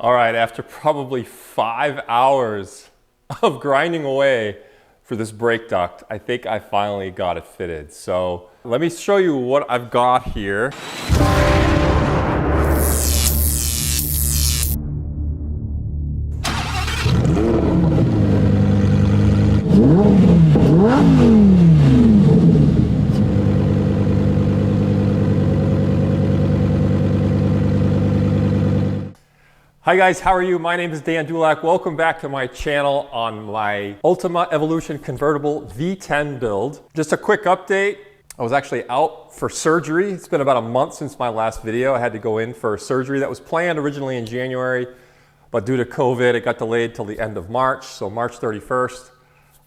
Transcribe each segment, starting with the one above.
All right, after probably 5 hours of grinding away for this brake duct, I think I finally got it fitted. So let me show you what I've got here. Hi guys, how are you? My name is Dan Dulac. Welcome back to my channel on my Ultima Evolution Convertible V10 build. Just a quick update. I was actually out for surgery. It's been about a month since my last video. I had to go in for surgery that was planned originally in January, but due to COVID, it got delayed till the end of March. So March 31st,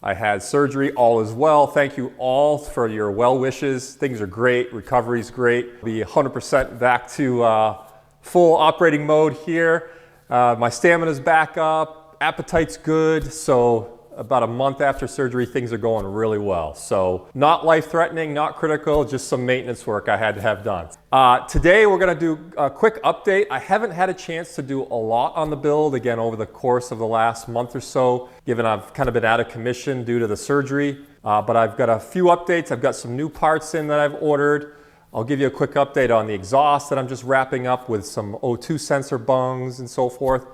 I had surgery. All is well. Thank you all for your well wishes. Things are great. Recovery's great. Be 100% back to full operating mode here. My stamina's back up, appetite's good, so about a month after surgery, things are going really well. So not life-threatening, not critical, just some maintenance work I had to have done. Today we're gonna do a quick update. I haven't had a chance to do a lot on the build, again, over the course of the last month or so, given I've kind of been out of commission due to the surgery. But I've got a few updates. I've got some new parts in that I've ordered. I'll give you a quick update on the exhaust that I'm just wrapping up with some O2 sensor bungs and so forth.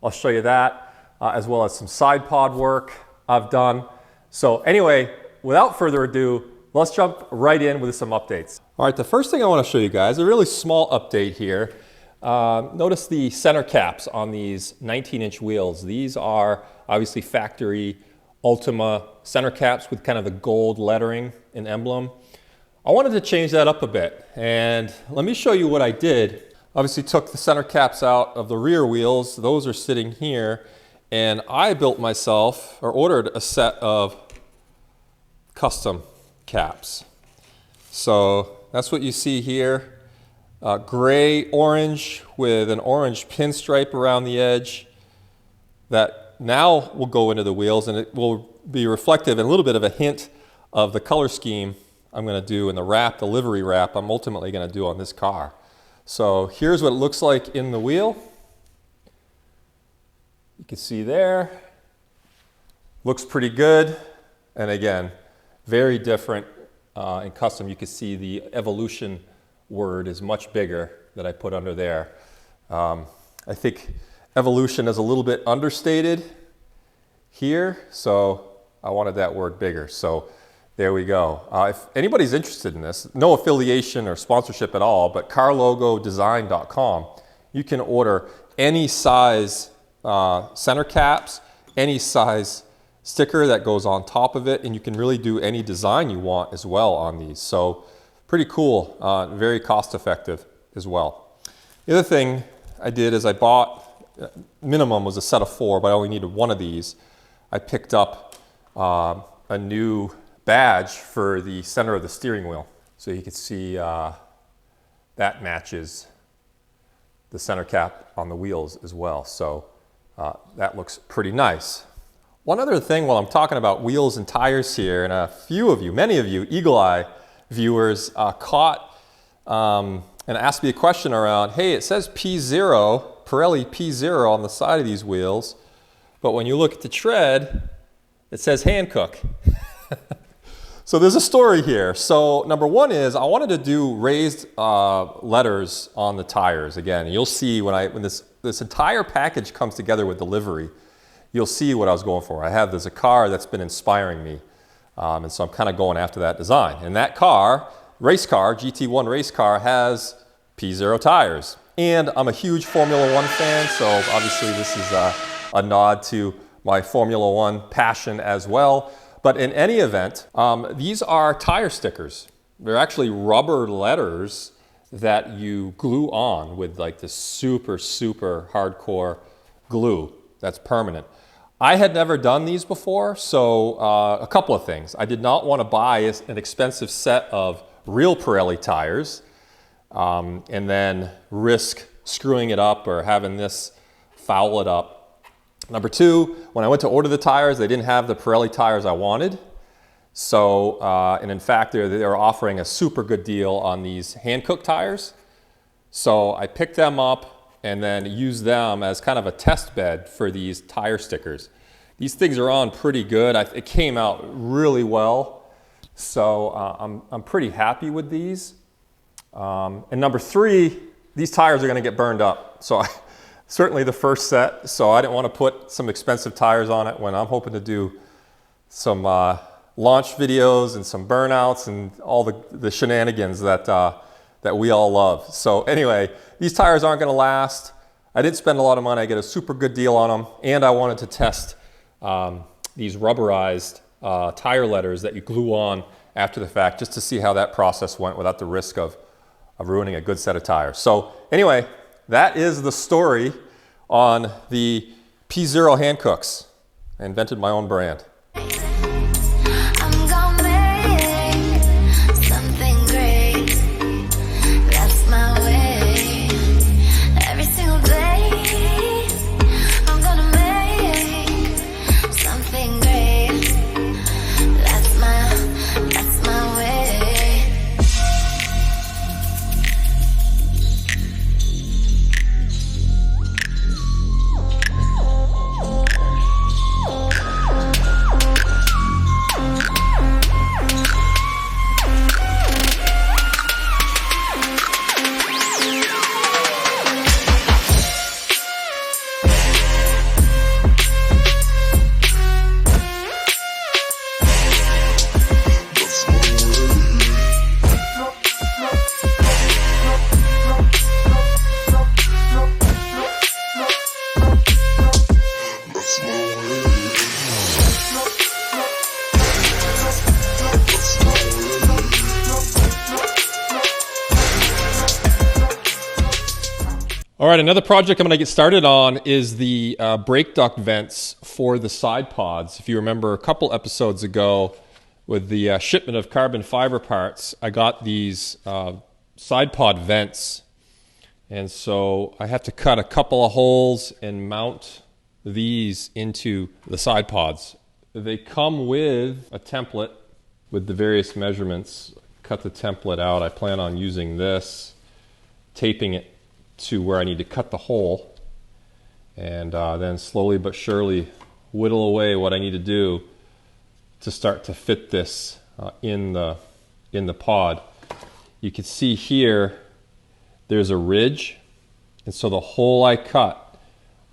I'll show you that, as well as some side pod work I've done. So anyway, without further ado, let's jump right in with some updates. All right, the first thing I want to show you guys, a really small update here. Notice the center caps on these 19-inch wheels. These are obviously factory Ultima center caps with kind of the gold lettering and emblem. I wanted to change that up a bit, and let me show you what I did. Obviously took the center caps out of the rear wheels. Those are sitting here, and I built myself, or ordered a set of custom caps. So that's what you see here. Gray orange with an orange pinstripe around the edge that now will go into the wheels, and it will be reflective and a little bit of a hint of the color scheme I'm going to do in the wrap, the livery wrap I'm ultimately going to do on this car. So here's what it looks like in the wheel. You can see there. Looks pretty good. And again, very different in custom. You can see the evolution word is much bigger that I put under there. I think evolution is a little bit understated here, so I wanted that word bigger. So there we go. If anybody's interested in this, no affiliation or sponsorship at all, but carlogodesign.com, you can order any size center caps, any size sticker that goes on top of it, and you can really do any design you want as well on these. So pretty cool, very cost effective as well. The other thing I did is I bought, minimum was a set of 4, but I only needed 1 of these. I picked up a new badge for the center of the steering wheel. So you can see that matches the center cap on the wheels as well. So that looks pretty nice. One other thing while I'm talking about wheels and tires here, and a few of you, many of you Eagle Eye viewers caught and asked me a question around, hey, it says P0, Pirelli P0 on the side of these wheels, but when you look at the tread, it says Hankook. So there's a story here. So number one is I wanted to do raised letters on the tires. Again, you'll see when this entire package comes together with delivery, you'll see what I was going for. There's a car that's been inspiring me, and so I'm kind of going after that design. And that car, race car, GT1 race car, has P0 tires. And I'm a huge Formula One fan, so obviously this is a nod to my Formula One passion as well. But in any event, these are tire stickers. They're actually rubber letters that you glue on with like this super, super hardcore glue that's permanent. I had never done these before, so a couple of things. I did not want to buy an expensive set of real Pirelli tires and then risk screwing it up or having this foul it up. Number two, when I went to order the tires, they didn't have the Pirelli tires I wanted. So, and in fact, they're offering a super good deal on these Hankook tires. So I picked them up, and then use them as kind of a test bed for these tire stickers. These things are on pretty good. It came out really well, so I'm pretty happy with these. And number 3, these tires are going to get burned up. So certainly the first set, so I didn't want to put some expensive tires on it when I'm hoping to do some launch videos and some burnouts and all the shenanigans that we all love. So anyway, these tires aren't going to last. I didn't spend a lot of money. I get a super good deal on them, and I wanted to test these rubberized tire letters that you glue on after the fact, just to see how that process went without the risk of ruining a good set of tires. So anyway, that is the story on the P0 hand cooks. I invented my own brand. All right, another project I'm going to get started on is the brake duct vents for the side pods. If you remember a couple episodes ago with the shipment of carbon fiber parts, I got these side pod vents. And so I have to cut a couple of holes and mount these into the side pods. They come with a template with the various measurements. Cut the template out. I plan on using this, taping it to where I need to cut the hole, and then slowly but surely whittle away what I need to do to start to fit this in the pod. You can see here there's a ridge, and so the hole I cut,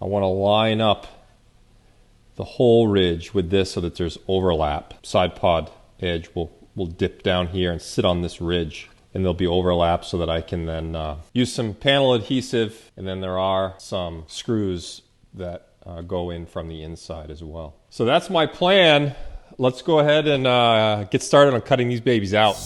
I want to line up the whole ridge with this so that there's overlap. Side pod edge will dip down here and sit on this ridge, and there'll be overlap so that I can then use some panel adhesive, and then there are some screws that go in from the inside as well. So that's my plan. Let's go ahead and get started on cutting these babies out.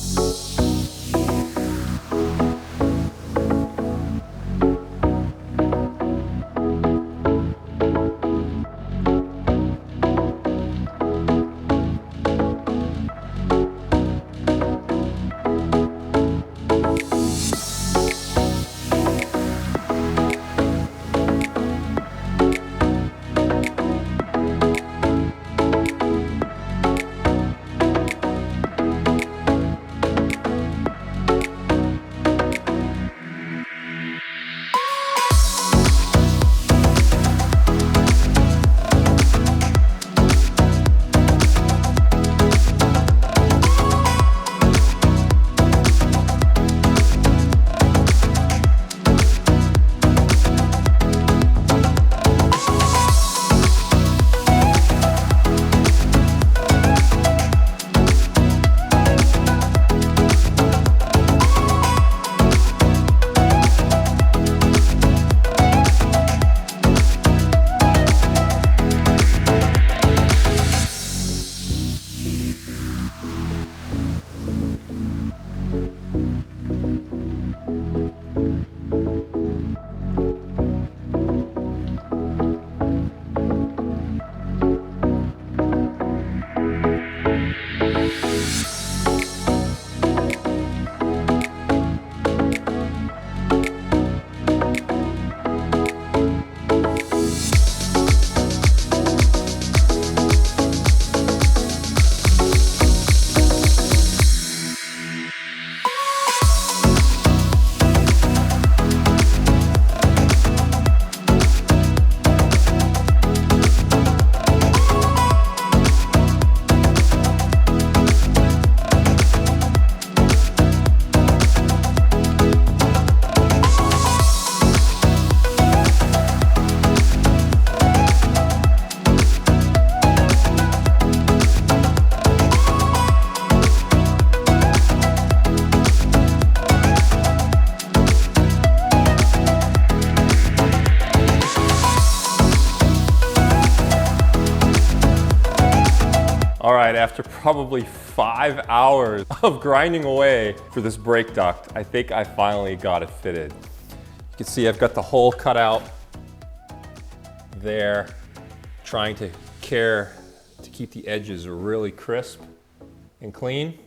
right, after probably 5 hours of grinding away for this brake duct, I think I finally got it fitted. You can see I've got the hole cut out there, trying to care to keep the edges really crisp and clean.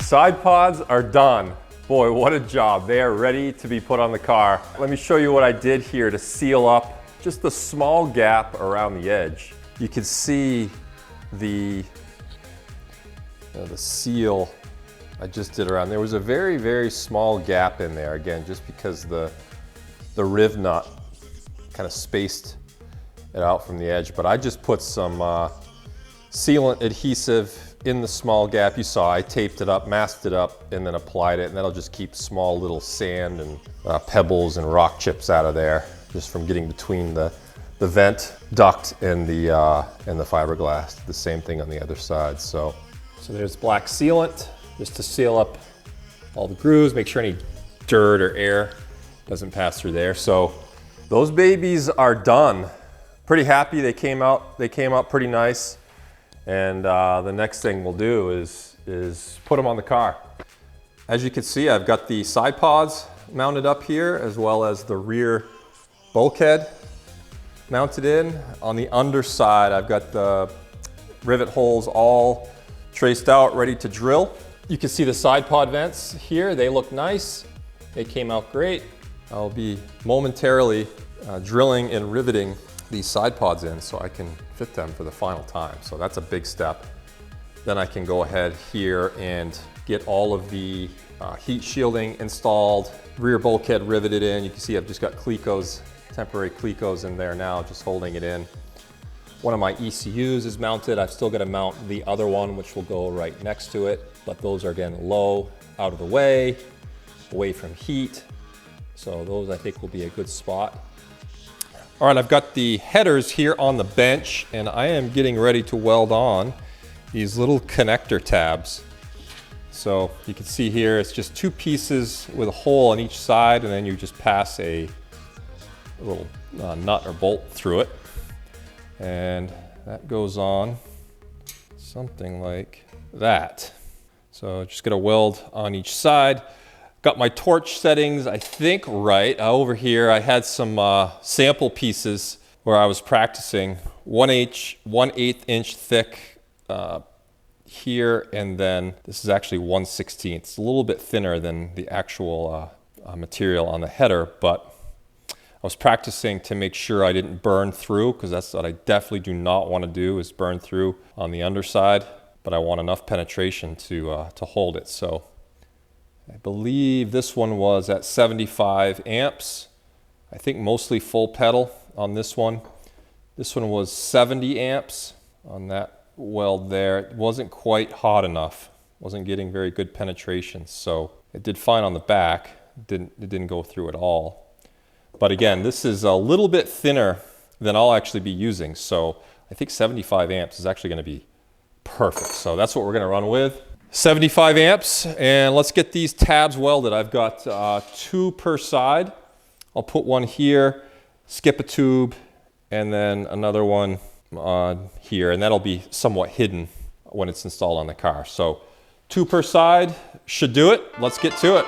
Side pods are done. Boy, what a job. They are ready to be put on the car. Let me show you what I did here to seal up just the small gap around the edge. You can see the seal I just did around. There was a very, very small gap in there, again, just because the riv nut kind of spaced it out from the edge. But I just put some sealant adhesive in the small gap. You saw I taped it up, masked it up, and then applied it, and that'll just keep small little sand and pebbles and rock chips out of there, just from getting between the vent duct and the fiberglass. The same thing on the other side. So there's black sealant just to seal up all the grooves, make sure any dirt or air doesn't pass through there. So those babies are done. Pretty happy. They came out pretty nice. And the next thing we'll do is put them on the car. As you can see, I've got the side pods mounted up here, as well as the rear bulkhead mounted in. On the underside, I've got the rivet holes all traced out, ready to drill. You can see the side pod vents here. They look nice. They came out great. I'll be momentarily drilling and riveting these side pods in so I can fit them for the final time. So that's a big step. Then I can go ahead here and get all of the heat shielding installed, rear bulkhead riveted in. You can see I've just got clecos, temporary clecos in there now, just holding it in. One of my ECUs is mounted. I've still got to mount the other one, which will go right next to it, but those are again low, out of the way, away from heat. So those I think will be a good spot. All right, I've got the headers here on the bench, and I am getting ready to weld on these little connector tabs. So you can see here, it's just two pieces with a hole on each side, and then you just pass a little nut or bolt through it. And that goes on something like that. So just gonna weld on each side. Got my torch settings, I think, right. Over here, I had some sample pieces where I was practicing 1/8 inch thick here, and then this is actually 1/16. It's a little bit thinner than the actual material on the header, but I was practicing to make sure I didn't burn through, because that's what I definitely do not want to do, is burn through on the underside, but I want enough penetration to hold it. So I believe this one was at 75 amps. I think mostly full pedal on this one. This one was 70 amps on that weld there. It wasn't quite hot enough. Wasn't getting very good penetration. So it did fine on the back. It didn't go through at all. But again, this is a little bit thinner than I'll actually be using. So I think 75 amps is actually going to be perfect. So that's what we're going to run with. 75 amps, and let's get these tabs welded. I've got 2 per side. I'll put one here, skip a tube, and then another one on here, and that'll be somewhat hidden when it's installed on the car. So 2 per side should do it. Let's get to it.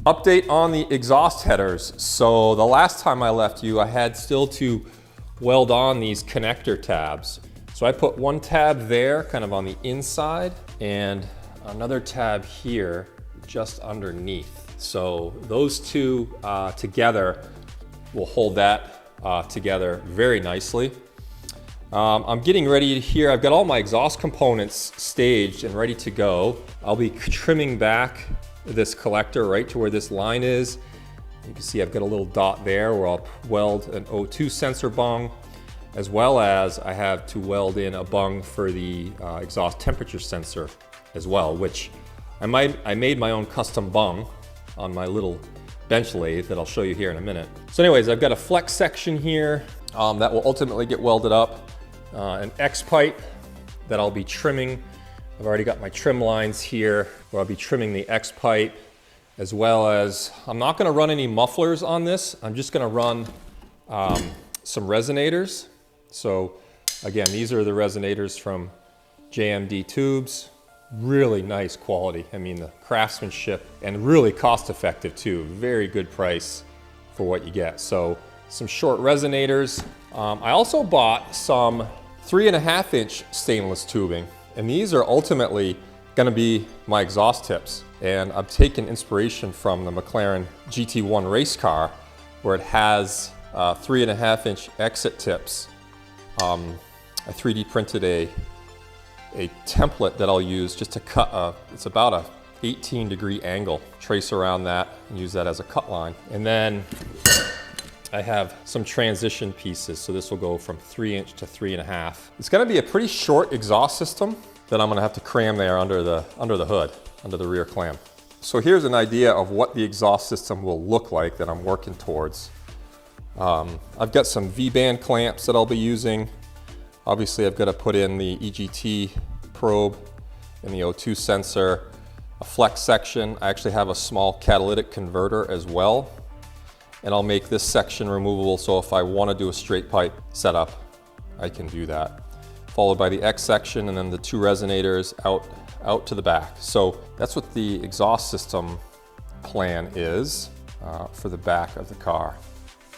Update on the exhaust headers. So the last time I left you, I had still to weld on these connector tabs. So I put one tab there kind of on the inside and another tab here just underneath. So those two together will hold that together very nicely. I'm getting ready here. I've got all my exhaust components staged and ready to go. I'll be trimming back this collector right to where this line is. You can see I've got a little dot there where I'll weld an O2 sensor bung, as well as I have to weld in a bung for the exhaust temperature sensor as well, which I made my own custom bung on my little bench lathe that I'll show you here in a minute. So anyways, I've got a flex section here that will ultimately get welded up, an X pipe that I'll be trimming. I've already got my trim lines here where I'll be trimming the X pipe, as well as I'm not going to run any mufflers on this. I'm just going to run some resonators. So again, these are the resonators from JMD Tubes. Really nice quality. I mean, the craftsmanship, and really cost effective too. Very good price for what you get. So some short resonators. I also bought some 3.5-inch stainless tubing. And these are ultimately going to be my exhaust tips. And I've taken inspiration from the McLaren GT1 race car, where it has 3.5-inch exit tips. I 3D printed a template that I'll use just to cut it's about a 18-degree angle. Trace around that and use that as a cut line. And then I have some transition pieces, so this will go from 3-inch to 3.5. It's going to be a pretty short exhaust system that I'm going to have to cram there under the hood, under the rear clam. So here's an idea of what the exhaust system will look like that I'm working towards. I've got some V-band clamps that I'll be using. Obviously, I've got to put in the EGT probe and the O2 sensor, a flex section. I actually have a small catalytic converter as well. And I'll make this section removable, so if I want to do a straight pipe setup, I can do that. Followed by the X section and then the 2 resonators out to the back. So that's what the exhaust system plan is for the back of the car.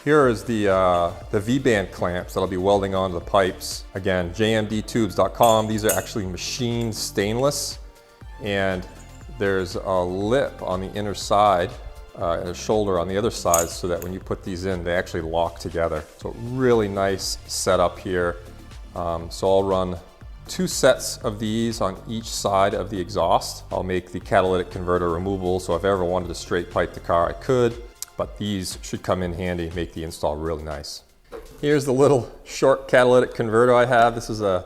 Here is the V-band clamps that I'll be welding onto the pipes. Again, jmdtubes.com. These are actually machined stainless, and there's a lip on the inner side and a shoulder on the other side, so that when you put these in, they actually lock together. So really nice setup here. So I'll run 2 sets of these on each side of the exhaust. I'll make the catalytic converter removable, so if I ever wanted to straight pipe the car, I could, but these should come in handy, make the install really nice. Here's the little short catalytic converter I have. This is a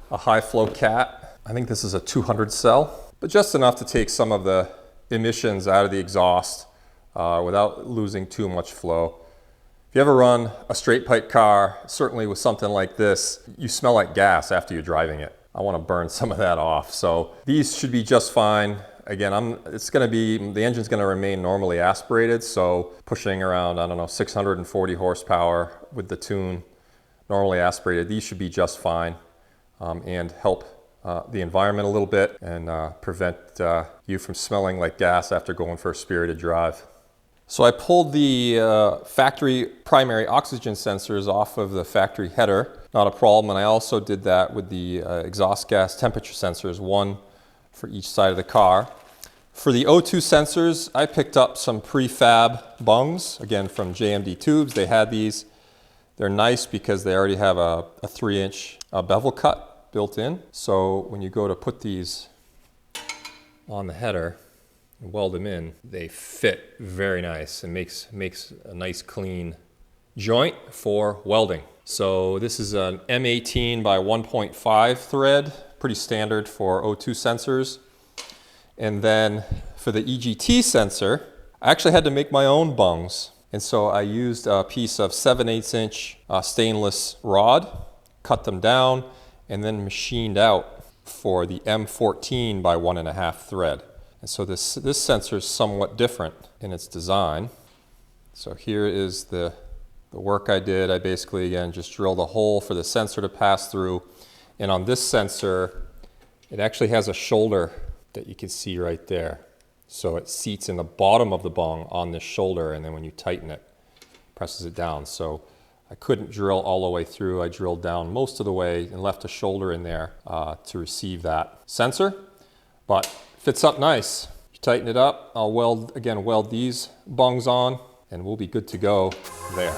high flow cat. I think this is a 200 cell, but just enough to take some of the emissions out of the exhaust without losing too much flow. If you ever run a straight pipe car, certainly with something like this, you smell like gas after you're driving it. I want to burn some of that off. So these should be just fine. Again, the engine's going to remain normally aspirated, so pushing around, I don't know, 640 horsepower with the tune, normally aspirated. These should be just fine and help the environment a little bit and prevent you from smelling like gas after going for a spirited drive. So I pulled the factory primary oxygen sensors off of the factory header, not a problem, and I also did that with the exhaust gas temperature sensors, one for each side of the car. For the O2 sensors, I picked up some prefab bungs, again from JMD Tubes. They had these. They're nice because they already have a 3-inch bevel cut built in. So when you go to put these on the header and weld them in, they fit very nice and makes a nice clean joint for welding. So this is an M18 by 1.5 thread, pretty standard for O2 sensors. And then for the EGT sensor, I actually had to make my own bungs. And so I used a piece of 7/8" stainless rod, cut them down, and then machined out for the M14 by 1.5 thread. And so this sensor is somewhat different in its design. So here is the work I did. I basically, again, just drilled a hole for the sensor to pass through. And on this sensor, it actually has a shoulder that you can see right there. So it seats in the bottom of the bung on this shoulder, and then when you tighten it, presses it down. So I couldn't drill all the way through. I drilled down most of the way and left a shoulder in there to receive that sensor, but fits up nice. You tighten it up, I'll weld these bungs on, and we'll be good to go there.